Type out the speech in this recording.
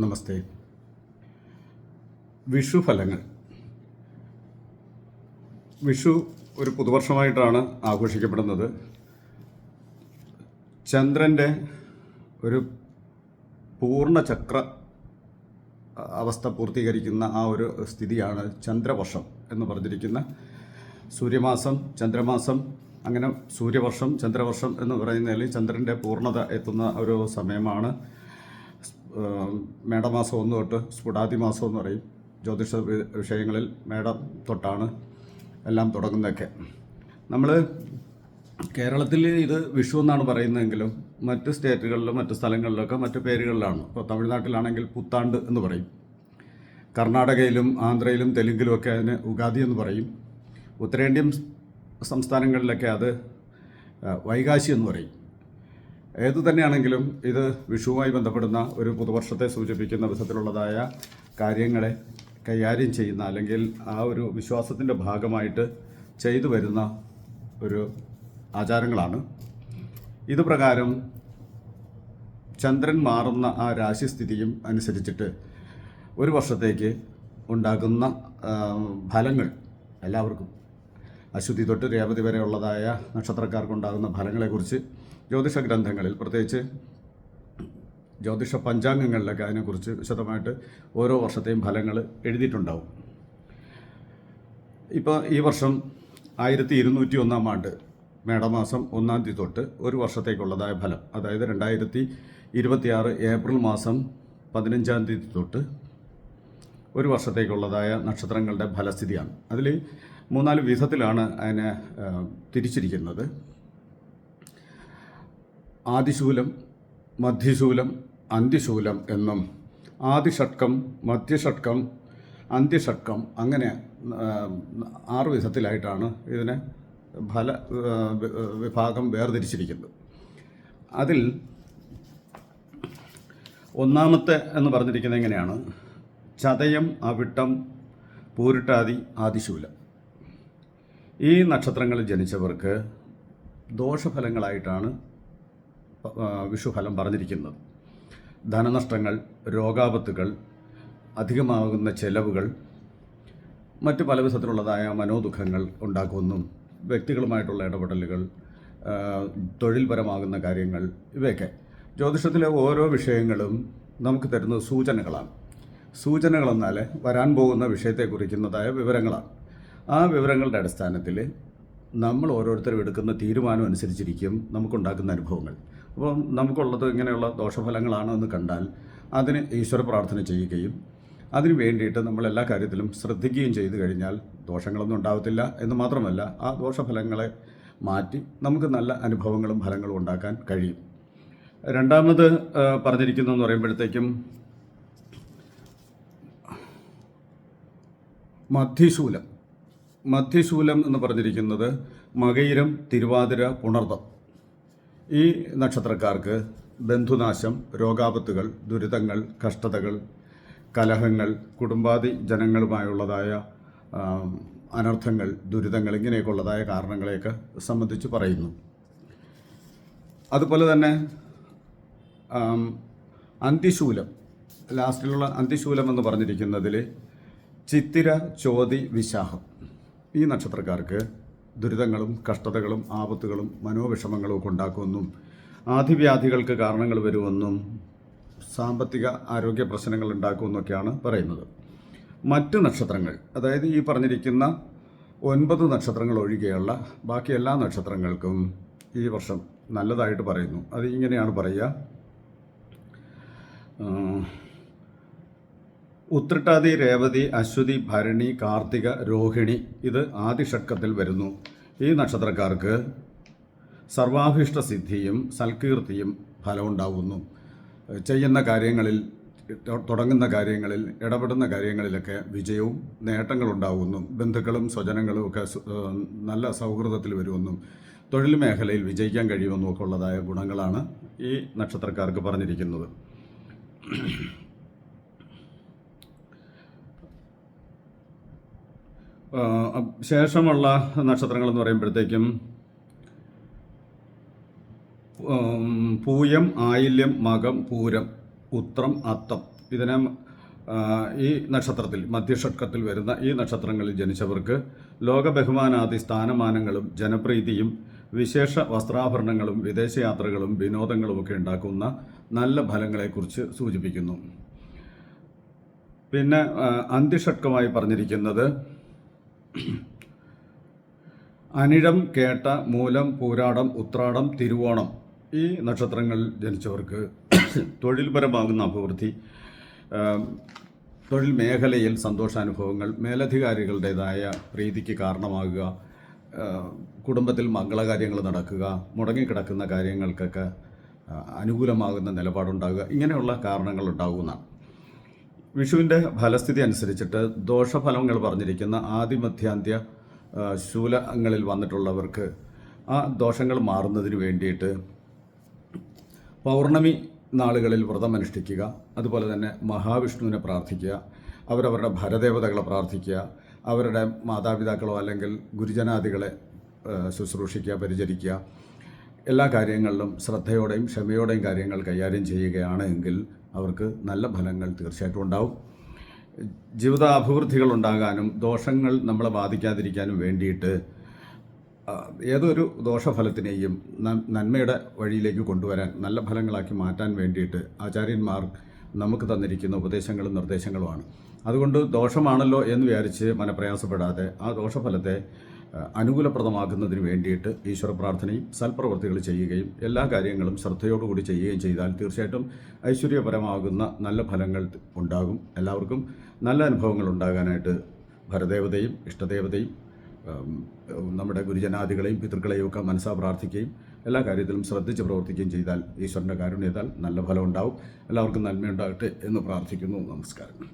നമസ്തേ. വിഷു ഫലങ്ങൾ. വിഷു ഒരു പുതുവർഷമായിട്ടാണ് ആഘോഷിക്കപ്പെടുന്നത്. ചന്ദ്രൻ്റെ ഒരു പൂർണ്ണചക്ര അവസ്ഥ പൂർത്തീകരിക്കുന്ന ആ ഒരു സ്ഥിതിയാണ് ചന്ദ്രവർഷം എന്ന് പറഞ്ഞിരിക്കുന്ന സൂര്യമാസം, ചന്ദ്രമാസം, അങ്ങനെ സൂര്യവർഷം, ചന്ദ്രവർഷം എന്ന് പറയുന്നതിൽ ചന്ദ്രൻ്റെ പൂർണ്ണത എത്തുന്ന ഒരു സമയമാണ്. മേടമാസം 1 തൊട്ട് സ്ഫുടാതി മാസം എന്ന് പറയും. ജ്യോതിഷ വിഷയങ്ങളിൽ മേടം തൊട്ടാണ് എല്ലാം തുടങ്ങുന്നതൊക്കെ. നമ്മൾ കേരളത്തിൽ ഇത് വിഷു എന്നാണ് പറയുന്നതെങ്കിലും മറ്റ് സ്റ്റേറ്റുകളിലും മറ്റ് സ്ഥലങ്ങളിലൊക്കെ മറ്റ് പേരുകളിലാണ്. ഇപ്പോൾ തമിഴ്നാട്ടിലാണെങ്കിൽ പുത്താണ്ട് എന്ന് പറയും. കർണാടകയിലും ആന്ധ്രയിലും തെലുങ്കിലുമൊക്കെ അതിന് ഉഗാദി എന്ന് പറയും. ഉത്തരേന്ത്യൻ സംസ്ഥാനങ്ങളിലൊക്കെ അത് വൈകാശി എന്ന് പറയും. ഏതു തന്നെയാണെങ്കിലും ഇത് വിഷുവുമായി ബന്ധപ്പെടുന്ന ഒരു പുതുവർഷത്തെ സൂചിപ്പിക്കുന്ന വിധത്തിലുള്ളതായ കാര്യങ്ങളെ കൈകാര്യം ചെയ്യുന്ന, അല്ലെങ്കിൽ ആ ഒരു വിശ്വാസത്തിൻ്റെ ഭാഗമായിട്ട് ചെയ്തു വരുന്ന ഒരു ആചാരങ്ങളാണ്. ഇത് പ്രകാരം ചന്ദ്രൻ മാറുന്ന ആ രാശിസ്ഥിതിയും അനുസരിച്ചിട്ട് ഒരു വർഷത്തേക്ക് ഉണ്ടാകുന്ന ഫലങ്ങൾ എല്ലാവർക്കും അശ്വതി തൊട്ട് രേവതി വരെയുള്ളതായ നക്ഷത്രക്കാർക്കുണ്ടാകുന്ന ഫലങ്ങളെക്കുറിച്ച് ജ്യോതിഷ ഗ്രന്ഥങ്ങളിൽ, പ്രത്യേകിച്ച് ജ്യോതിഷ പഞ്ചാംഗങ്ങളിലൊക്കെ അതിനെക്കുറിച്ച് വിശദമായിട്ട് ഓരോ വർഷത്തെയും ഫലങ്ങൾ എഴുതിയിട്ടുണ്ടാവും. ഇപ്പോൾ ഈ വർഷം 1201 ആണ്ട് മേടമാസം 1-ാം തീയതി തൊട്ട് ഒരു വർഷത്തേക്കുള്ളതായ ഫലം, അതായത് 2026 ഏപ്രിൽ മാസം 15-ാം തീയതി തൊട്ട് ഒരു വർഷത്തേക്കുള്ളതായ നക്ഷത്രങ്ങളുടെ ഫലസ്ഥിതിയാണ്. അതിൽ 3-4 വിധത്തിലാണ് അതിനെ തിരിച്ചിരിക്കുന്നത്. ആദിശൂലം, മധ്യശൂലം, അന്ത്യശൂലം എന്നും ആദിഷട്കം, മധ്യഷട്കം, അന്ത്യഷട്കം, അങ്ങനെ 6 വിധത്തിലായിട്ടാണ് ഇതിനെ ഫല വിഭാഗം വേർതിരിച്ചിരിക്കുന്നത്. അതിൽ ഒന്നാമത്തെ എന്ന് പറഞ്ഞിരിക്കുന്നത് എങ്ങനെയാണ്? ചതയം, അവിട്ടം, പൂരിട്ടാതി, ആദിശൂലം. ഈ നക്ഷത്രങ്ങളിൽ ജനിച്ചവർക്ക് ദോഷഫലങ്ങളായിട്ടാണ് വിഷുഫലം പറഞ്ഞിരിക്കുന്നത്. ധനനഷ്ടങ്ങൾ, രോഗാപത്തുകൾ, അധികമാകുന്ന ചെലവുകൾ, മറ്റ് പല വിധത്തിലുള്ളതായ മനോദുഃഖങ്ങൾ ഉണ്ടാക്കുമെന്നും, വ്യക്തികളുമായിട്ടുള്ള ഇടപെടലുകൾ, തൊഴിൽപരമാകുന്ന കാര്യങ്ങൾ, ഇവയൊക്കെ ജ്യോതിഷത്തിലെ ഓരോ വിഷയങ്ങളും നമുക്ക് തരുന്നത് സൂചനകളാണ്. സൂചനകളെന്നാൽ വരാൻ പോകുന്ന വിഷയത്തെ കുറിക്കുന്നതായ വിവരങ്ങളാണ്. ആ വിവരങ്ങളുടെ അടിസ്ഥാനത്തിൽ നമ്മൾ ഓരോരുത്തരും എടുക്കുന്ന തീരുമാനം അനുസരിച്ചിരിക്കും നമുക്കുണ്ടാക്കുന്ന അനുഭവങ്ങൾ. അപ്പോൾ നമുക്കുള്ളത് ഇങ്ങനെയുള്ള ദോഷഫലങ്ങളാണ് എന്ന് കണ്ടാൽ അതിന് ഈശ്വര പ്രാർത്ഥന ചെയ്യുകയും അതിന് വേണ്ടിയിട്ട് നമ്മൾ എല്ലാ കാര്യത്തിലും ശ്രദ്ധിക്കുകയും ചെയ്തു കഴിഞ്ഞാൽ ദോഷങ്ങളൊന്നും ഉണ്ടാകത്തില്ല എന്ന് മാത്രമല്ല, ആ ദോഷഫലങ്ങളെ മാറ്റി നമുക്ക് നല്ല അനുഭവങ്ങളും ഫലങ്ങളും ഉണ്ടാക്കാൻ കഴിയും. രണ്ടാമത് പറഞ്ഞിരിക്കുന്നതെന്ന് പറയുമ്പോഴത്തേക്കും മധ്യശൂലം. മധ്യശൂലം എന്ന് പറഞ്ഞിരിക്കുന്നത് മകയിരം, തിരുവാതിര, പുണർദം. ഈ നക്ഷത്രക്കാർക്ക് ബന്ധുനാശം, രോഗാപത്തുകൾ, ദുരിതങ്ങൾ, കഷ്ടതകൾ, കലഹങ്ങൾ, കുടുംബാദി ജനങ്ങളുമായുള്ളതായ അനർത്ഥങ്ങൾ, ദുരിതങ്ങൾ, ഇങ്ങനെയൊക്കെയുള്ളതായ കാരണങ്ങളെയൊക്കെ സംബന്ധിച്ച് പറയുന്നു. അതുപോലെ തന്നെ അന്ത്യശൂലം, ലാസ്റ്റിലുള്ള അന്ത്യശൂലം എന്ന് പറഞ്ഞിരിക്കുന്നതിൽ ചിത്തിര, ചോതി, വിശാഖം. ഈ നക്ഷത്രക്കാർക്ക് ദുരിതങ്ങളും കഷ്ടതകളും ആപത്തുകളും മനോവിഷമങ്ങളും ഒക്കെ ഉണ്ടാക്കുമെന്നും, ആധിവ്യാധികൾക്ക് കാരണങ്ങൾ വരുമെന്നും, സാമ്പത്തിക ആരോഗ്യ പ്രശ്നങ്ങൾ ഉണ്ടാക്കുമെന്നൊക്കെയാണ് പറയുന്നത്. മറ്റ് നക്ഷത്രങ്ങൾ, അതായത് ഈ പറഞ്ഞിരിക്കുന്ന 9 നക്ഷത്രങ്ങൾ ഒഴികെയുള്ള ബാക്കി എല്ലാ നക്ഷത്രങ്ങൾക്കും ഈ വർഷം നല്ലതായിട്ട് പറയുന്നു. അത് ഇങ്ങനെയാണ് പറയുക: ഉത്രട്ടാതി, രേവതി, അശ്വതി, ഭരണി, കാർത്തിക, രോഹിണി, ഇത് ആദിഷട്കത്തിൽ വരുന്നു. ഈ നക്ഷത്രക്കാർക്ക് സർവാഭീഷ്ട സിദ്ധിയും സൽകീർത്തിയും ഫലമുണ്ടാകുന്നു. ചെയ്യുന്ന കാര്യങ്ങളിൽ, തുടങ്ങുന്ന കാര്യങ്ങളിൽ, ഇടപെടുന്ന കാര്യങ്ങളിലൊക്കെ വിജയവും നേട്ടങ്ങളുണ്ടാകുന്നു. ബന്ധുക്കളും സ്വജനങ്ങളും ഒക്കെ നല്ല സൗഹൃദത്തിൽ വരുമെന്നും തൊഴിൽ മേഖലയിൽ വിജയിക്കാൻ കഴിയുമെന്നും ഒക്കെ ഉള്ളതായ ഗുണങ്ങളാണ് ഈ നക്ഷത്രക്കാർക്ക് പറഞ്ഞിരിക്കുന്നത്. ശേഷമുള്ള നക്ഷത്രങ്ങളെന്ന് പറയുമ്പോഴത്തേക്കും പൂയം, ആയില്യം, മകം, പൂരം, ഉത്രം, അത്തം ഇതിനെ ഈ നക്ഷത്രത്തിൽ മധ്യഷട്കത്തിൽ വരുന്ന ഈ നക്ഷത്രങ്ങളിൽ ജനിച്ചവർക്ക് ലോക ബഹുമാനാദി സ്ഥാനമാനങ്ങളും ജനപ്രീതിയും വിശേഷ വസ്ത്രാഭരണങ്ങളും വിദേശയാത്രകളും വിനോദങ്ങളുമൊക്കെ ഉണ്ടാക്കുന്ന നല്ല ഫലങ്ങളെക്കുറിച്ച് സൂചിപ്പിക്കുന്നു. പിന്നെ അന്ത്യഷട്കമായി പറഞ്ഞിരിക്കുന്നത് അനിഴം, കേട്ട, മൂലം, പൂരാടം, ഉത്രാടം, തിരുവോണം ഈ നക്ഷത്രങ്ങളിൽ ജനിച്ചവർക്ക് തൊഴിൽപരമാകുന്ന അഭിവൃദ്ധി, തൊഴിൽ മേഖലയിൽ സന്തോഷാനുഭവങ്ങൾ, മേലധികാരികളുടേതായ പ്രീതിക്ക് കാരണമാകുക, കുടുംബത്തിൽ മംഗളകാര്യങ്ങൾ നടക്കുക, മുടങ്ങിക്കിടക്കുന്ന കാര്യങ്ങൾക്കൊക്കെ അനുകൂലമാകുന്ന നിലപാടുണ്ടാകുക, ഇങ്ങനെയുള്ള കാരണങ്ങൾ ഉണ്ടാകുന്നതാണ്. വിഷുവിൻ്റെ ഫലസ്ഥിതി അനുസരിച്ചിട്ട് ദോഷഫലങ്ങൾ പറഞ്ഞിരിക്കുന്ന ആദിമധ്യാന്ത്യ ശൂലങ്ങളിൽ വന്നിട്ടുള്ളവർക്ക് ആ ദോഷങ്ങൾ മാറുന്നതിന് വേണ്ടിയിട്ട് പൗർണമി നാളുകളിൽ വ്രതമനുഷ്ഠിക്കുക, അതുപോലെ തന്നെ മഹാവിഷ്ണുവിനെ പ്രാർത്ഥിക്കുക, അവരവരുടെ ഭരദേവതകളെ പ്രാർത്ഥിക്കുക, അവരുടെ മാതാപിതാക്കളോ അല്ലെങ്കിൽ ഗുരുജനാദികളെ ശുശ്രൂഷിക്കുക, പരിചരിക്കുക, എല്ലാ കാര്യങ്ങളിലും ശ്രദ്ധയോടെയും ക്ഷമയോടെയും കാര്യങ്ങൾ കൈകാര്യം ചെയ്യുകയാണ് എങ്കിൽ അവർക്ക് നല്ല ഫലങ്ങൾ തീർച്ചയായിട്ടും ഉണ്ടാവും. ജീവിതാഭിവൃദ്ധികൾ ഉണ്ടാകാനും ദോഷങ്ങൾ നമ്മളെ ബാധിക്കാതിരിക്കാനും വേണ്ടിയിട്ട് ഏതൊരു ദോഷഫലത്തിനെയും നന്മയുടെ വഴിയിലേക്ക് കൊണ്ടുവരാൻ, നല്ല ഫലങ്ങളാക്കി മാറ്റാൻ വേണ്ടിയിട്ട് ആചാര്യന്മാർ നമുക്ക് തന്നിരിക്കുന്ന ഉപദേശങ്ങളും നിർദ്ദേശങ്ങളുമാണ്. അതുകൊണ്ട് ദോഷമാണല്ലോ എന്ന് വിചാരിച്ച് മനപ്രയാസപ്പെടാതെ ആ ദോഷഫലത്തെ അനുകൂലപ്രദമാക്കുന്നതിന് വേണ്ടിയിട്ട് ഈശ്വര പ്രാർത്ഥനയും സൽപ്രവൃത്തികൾ ചെയ്യുകയും എല്ലാ കാര്യങ്ങളും ശ്രദ്ധയോടുകൂടി ചെയ്യുകയും ചെയ്താൽ തീർച്ചയായിട്ടും ഐശ്വര്യപരമാകുന്ന നല്ല ഫലങ്ങൾ ഉണ്ടാകും. എല്ലാവർക്കും നല്ല അനുഭവങ്ങൾ ഉണ്ടാകാനായിട്ട് ഭരദേവതയും ഇഷ്ടദേവതയും നമ്മുടെ ഗുരുജനാദികളെയും പിതൃക്കളെയും ഒക്കെ മനസ്സാ പ്രാർത്ഥിക്കുകയും എല്ലാ കാര്യത്തിലും ശ്രദ്ധിച്ച് പ്രവർത്തിക്കുകയും ചെയ്താൽ ഈശ്വരൻ്റെ കാരുണ്യത്താൽ നല്ല ഫലം ഉണ്ടാവും. എല്ലാവർക്കും നന്മയുണ്ടാകട്ടെ എന്ന് പ്രാർത്ഥിക്കുന്നു. നമസ്കാരം.